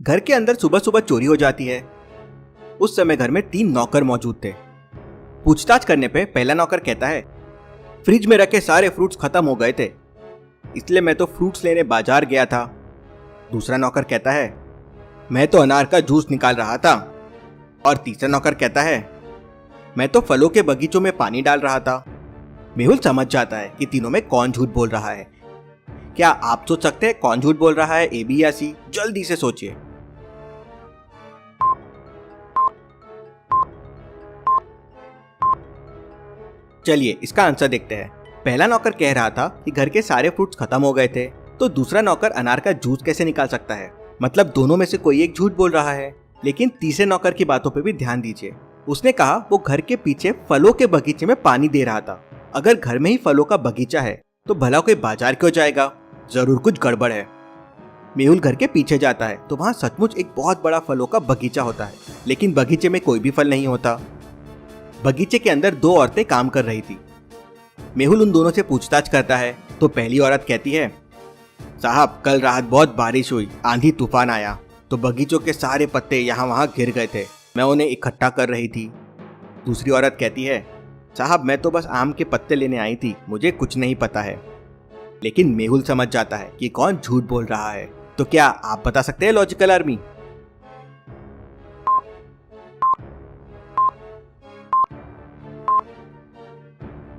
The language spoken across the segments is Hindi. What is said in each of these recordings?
घर के अंदर सुबह सुबह चोरी हो जाती है। उस समय घर में 3 नौकर मौजूद थे। पूछताछ करने पे पहला नौकर कहता है, फ्रिज में रखे सारे फ्रूट्स खत्म हो गए थे, इसलिए मैं तो फ्रूट्स लेने बाजार गया था। दूसरा नौकर कहता है, मैं तो अनार का जूस निकाल रहा था। और तीसरा नौकर कहता है, मैं तो फलों के बगीचों में पानी डाल रहा था। मेहुल समझ जाता है कि तीनों में कौन झूठ बोल रहा है। क्या आप सोच सकते हैं कौन झूठ बोल रहा है, ए, बी या सी? जल्दी से सोचिए। चलिए इसका आंसर देखते हैं। पहला नौकर कह रहा था कि घर के सारे फ्रूट्स खत्म हो गए थे, तो दूसरा नौकर अनार का जूस कैसे निकाल सकता है? मतलब दोनों में से कोई एक झूठ बोल रहा है। लेकिन तीसरे नौकर की बातों पे भी ध्यान दीजिए। उसने कहा वो घर के पीछे फलों के बगीचे में पानी दे रहा था। अगर घर में ही फलों का बगीचा है तो भला कोई बाजार क्यों जाएगा? जरूर कुछ गड़बड़ है। मेहुल घर के पीछे जाता है तो वहाँ सचमुच एक बहुत बड़ा फलों का बगीचा होता है, लेकिन बगीचे में कोई भी फल नहीं होता। बगीचे के अंदर 2 औरतें काम कर रही थी। मेहुल उन दोनों से पूछताछ करता है तो पहली औरत कहती है, साहब कल रात बहुत बारिश हुई, आंधी तूफान आया, तो बगीचों के सारे पत्ते यहाँ वहाँ गिर गए थे, मैं उन्हें इकट्ठा कर रही थी। दूसरी औरत कहती है, साहब मैं तो बस आम के पत्ते लेने आई थी, मुझे कुछ नहीं पता है। लेकिन मेहुल समझ जाता है कि कौन झूठ बोल रहा है। तो क्या आप बता सकते हैं लॉजिकल आर्मी?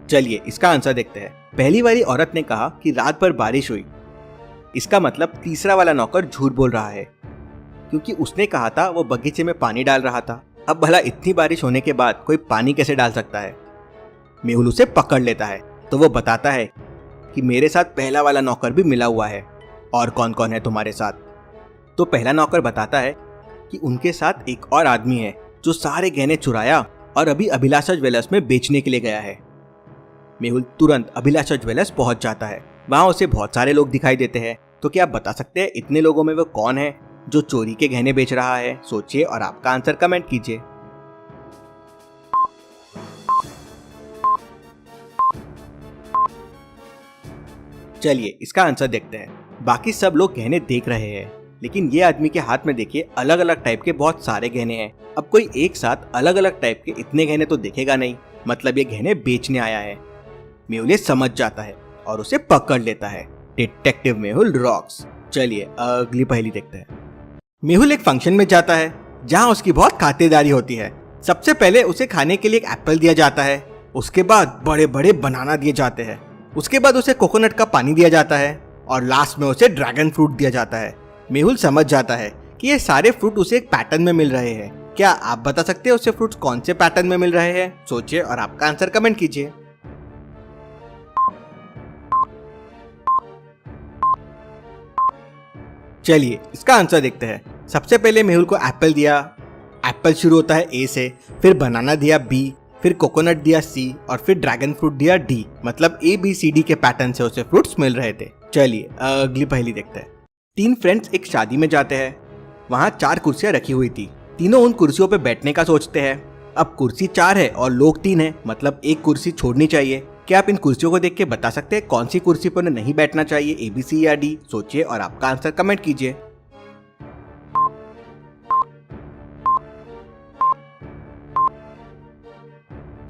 चलिए इसका आंसर देखते हैं। पहली वाली औरत ने कहा कि रात भर बारिश हुई। इसका मतलब तीसरा वाला नौकर झूठ बोल रहा है, क्योंकि उसने कहा था वो बगीचे में पानी डाल रहा था। अब भला इतनी बारिश होने के बाद कोई पानी कैसे डाल सकता है? मेहुल उसे पकड़ लेता है तो वो बताता है कि मेरे साथ पहला वाला नौकर भी मिला हुआ है। और कौन कौन है तुम्हारे साथ? तो पहला नौकर बताता है कि उनके साथ एक और आदमी है जो सारे गहने चुराया और अभी अभिलाषा ज्वेलर्स में बेचने के लिए गया है। मेहुल तुरंत अभिलाषा ज्वेलर्स पहुंच जाता है। वहां उसे बहुत सारे लोग दिखाई देते हैं। तो क्या आप बता सकते हैं इतने लोगों में वो कौन है जो चोरी के गहने बेच रहा है? सोचिए और आपका आंसर कमेंट कीजिए। चलिए इसका आंसर देखते हैं। बाकी सब लोग गहने देख रहे हैं, लेकिन ये आदमी के हाथ में देखिए अलग अलग टाइप के बहुत सारे गहने हैं। अब कोई एक साथ अलग अलग टाइप के इतने गहने तो देखेगा नहीं, मतलब ये गहने बेचने आया है। मेहुल समझ जाता है और उसे पकड़ लेता है। Detective Mehul rocks. चलिए अगली पहेली देखते हैं। मेहुल एक फंक्शन में जाता है जहां उसकी बहुत खातिरदारी होती है। सबसे पहले उसे खाने के लिए एक एप्पल दिया जाता है, उसके बाद बड़े बड़े बनाना दिए जाते हैं, उसके बाद उसे कोकोनट का पानी दिया जाता है और लास्ट में उसे ड्रैगन फ्रूट दिया जाता है। मेहुल समझ जाता है कि ये सारे फ्रूट उसे एक पैटर्न में मिल रहे हैं। क्या आप बता सकते हैं उसे फ्रूट्स कौन से पैटर्न में मिल रहे हैं? सोचिए और आपका आंसर कमेंट कीजिए। चलिए इसका आंसर देखते हैं। सबसे पहले मेहुल को एप्पल दिया। एप्पल शुरू होता है ए से, फिर बनाना दिया बी, फिर कोकोनट दिया सी और फिर ड्रैगन फ्रूट दिया डी। मतलब ABCD के पैटर्न से उसे फ्रूट्स मिल रहे थे। चलिए अगली पहेली देखते हैं। 3 फ्रेंड्स एक शादी में जाते हैं। वहाँ 4 कुर्सियां रखी हुई थी। तीनों उन कुर्सियों पे बैठने का सोचते हैं। अब कुर्सी 4 है और लोग 3 है, मतलब एक कुर्सी छोड़नी चाहिए। क्या आप इन कुर्सियों को देख के बता सकते हैं कौन सी कुर्सी पर उन्हें नहीं बैठना चाहिए, ABC या D? सोचिए और आपका आंसर कमेंट कीजिए।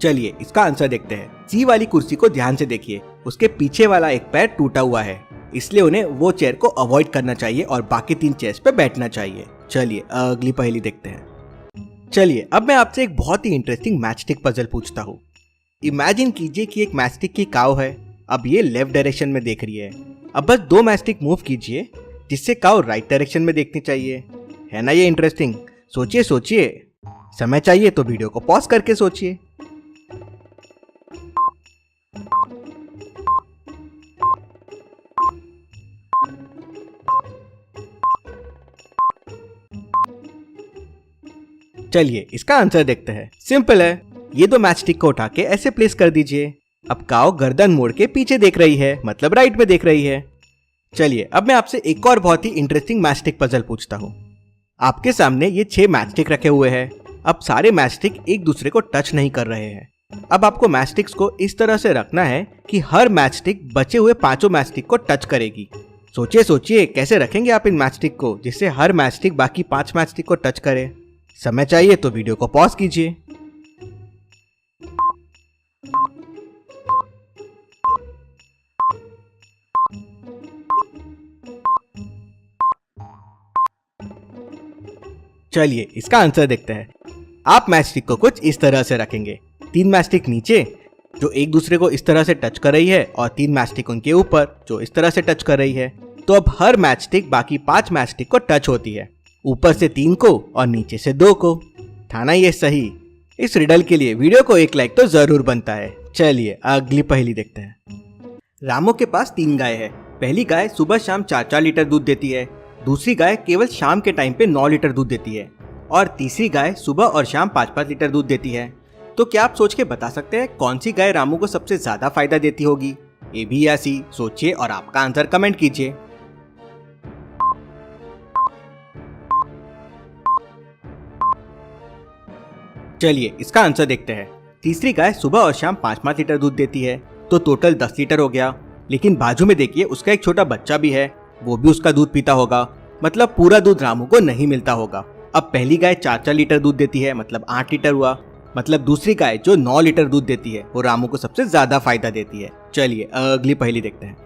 चलिए इसका आंसर देखते हैं। सी वाली कुर्सी को ध्यान से देखिए, उसके पीछे वाला एक पैर टूटा हुआ है, इसलिए उन्हें वो चेयर को अवॉइड करना चाहिए और बाकी 3 चेयर्स पे बैठना चाहिए। चलिए अगली पहेली देखते हैं। चलिए अब मैं आपसे एक बहुत ही इंटरेस्टिंग मैचस्टिक पजल पूछता हूँ। इमेजिन कीजिए कि एक मैचस्टिक की काव है। अब ये लेफ्ट डायरेक्शन में देख रही है। अब बस 2 मैचस्टिक मूव कीजिए जिससे काव राइट डायरेक्शन में देखनी चाहिए। है ना ये इंटरेस्टिंग? सोचिए सोचिए। समय चाहिए तो वीडियो को पॉज करके सोचिए। चलिए इसका आंसर देखते हैं। सिंपल है, ये 2 मैचस्टिक को उठा के ऐसे प्लेस कर दीजिए। अब काव गर्दन मोड़ के पीछे देख रही है, मतलब राइट में देख रही है। चलिए अब मैं आपसे एक और बहुत ही इंटरेस्टिंग मैचस्टिक पजल पूछता हूँ। आपके सामने ये 6 मैचस्टिक रखे हुए हैं। अब सारे मैचस्टिक एक दूसरे को टच नहीं कर रहे हैं। अब आपको मैचस्टिक्स को इस तरह से रखना है कि हर मैचस्टिक बचे हुए 5 मैचस्टिक को टच करेगी। सोचिए सोचिए कैसे रखेंगे आप इन मैचस्टिक को जिससे हर मैचस्टिक बाकी 5 मैचस्टिक को टच करे। समय चाहिए तो वीडियो को पॉज कीजिए। चलिए इसका आंसर देखते हैं। आप मैचस्टिक को कुछ इस तरह से रखेंगे, 3 मैचस्टिक नीचे जो एक दूसरे को इस तरह से टच कर रही है और 3 मैचस्टिक उनके ऊपर जो इस तरह से टच कर रही है। तो अब हर मैचस्टिक बाकी 5 मैचस्टिक को टच होती है, ऊपर से 3 को और नीचे से 2 को। था ना ये सही? इस रिडल के लिए वीडियो को 1 लाइक तो जरूर बनता है। चलिए अगली पहेली देखते हैं। रामू के पास 3 गाय है। पहली गाय सुबह शाम 4-4 लीटर दूध देती है, दूसरी गाय केवल शाम के टाइम पे 9 लीटर दूध देती है और तीसरी गाय सुबह और शाम 5-5 लीटर दूध देती है। तो क्या आप सोच के बता सकते हैं कौन सी गाय रामू को सबसे ज्यादा फायदा देती होगी? ए बी या सी? सोचिए और आपका आंसर कमेंट कीजिए। चलिए इसका आंसर देखते हैं। तीसरी गाय सुबह और शाम 5-5 लीटर दूध देती है तो टोटल 10 लीटर हो गया। लेकिन बाजू में देखिए उसका एक छोटा बच्चा भी है, वो भी उसका दूध पीता होगा, मतलब पूरा दूध रामू को नहीं मिलता होगा। अब पहली गाय 4-4 लीटर दूध देती है, मतलब 8 लीटर हुआ। मतलब दूसरी गाय जो 9 लीटर दूध देती है वो रामू को सबसे ज्यादा फायदा देती है। चलिए अगली पहेली देखते हैं।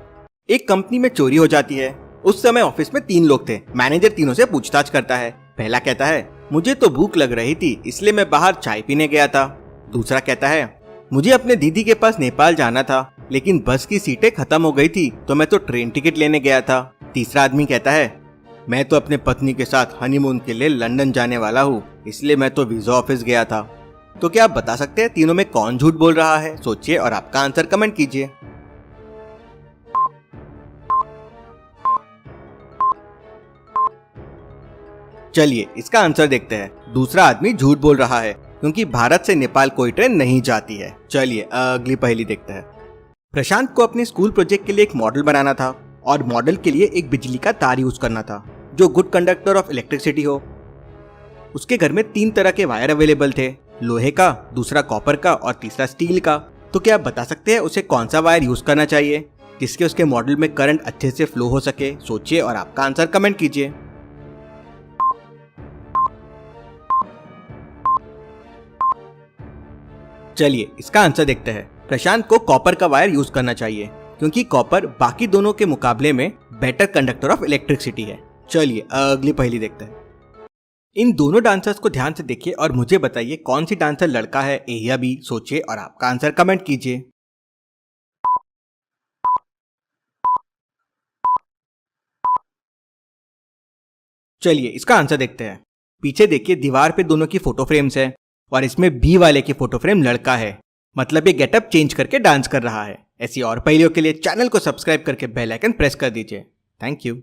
एक कंपनी में चोरी हो जाती है। उस समय ऑफिस में 3 लोग थे। मैनेजर तीनों से पूछताछ करता है। पहला कहता है मुझे तो भूख लग रही थी इसलिए मैं बाहर चाय पीने गया था। दूसरा कहता है मुझे अपने दीदी के पास नेपाल जाना था लेकिन बस की सीटें खत्म हो गई थी तो मैं तो ट्रेन टिकट लेने गया था। तीसरा आदमी कहता है मैं तो अपने पत्नी के साथ हनीमून के लिए लंदन जाने वाला हूँ इसलिए मैं तो वीजा ऑफिस गया था। तो क्या आप बता सकते हैं तीनों में कौन झूठ बोल रहा है? सोचिए और आपका आंसर कमेंट कीजिए। चलिए इसका आंसर देखते हैं। दूसरा आदमी झूठ बोल रहा है क्योंकि भारत से नेपाल कोई ट्रेन नहीं जाती है। चलिए अगली पहेली देखते हैं। प्रशांत को अपने स्कूल प्रोजेक्ट के लिए एक मॉडल बनाना था और मॉडल के लिए एक बिजली का तार यूज करना था जो गुड कंडक्टर ऑफ इलेक्ट्रिसिटी हो। उसके घर में 3 तरह के वायर अवेलेबल थे, लोहे का, दूसरा कॉपर का और तीसरा स्टील का। तो क्या आप बता सकते हैं उसे कौन सा वायर यूज करना चाहिए जिसके उसके मॉडल में करंट अच्छे से फ्लो हो सके? सोचिए और आपका आंसर कमेंट कीजिए। चलिए इसका आंसर देखते हैं। प्रशांत को कॉपर का वायर यूज करना चाहिए क्योंकि कॉपर बाकी दोनों के मुकाबले में बेटर कंडक्टर ऑफ इलेक्ट्रिसिटी है। चलिए अगली पहेली देखते हैं। इन दोनों डांसर्स को ध्यान से देखिए और मुझे बताइए कौन सी डांसर लड़का है, ए या बी? सोचिए और आपका आंसर कमेंट कीजिए। चलिए इसका आंसर देखते हैं। पीछे देखिए दीवार पे दोनों की फोटो फ्रेम्स है और इसमें बी वाले की फोटो फ्रेम लड़का है, मतलब ये गेटअप चेंज करके डांस कर रहा है। ऐसी और पहेलियों के लिए चैनल को सब्सक्राइब करके बेल आइकन प्रेस कर दीजिए। Thank you.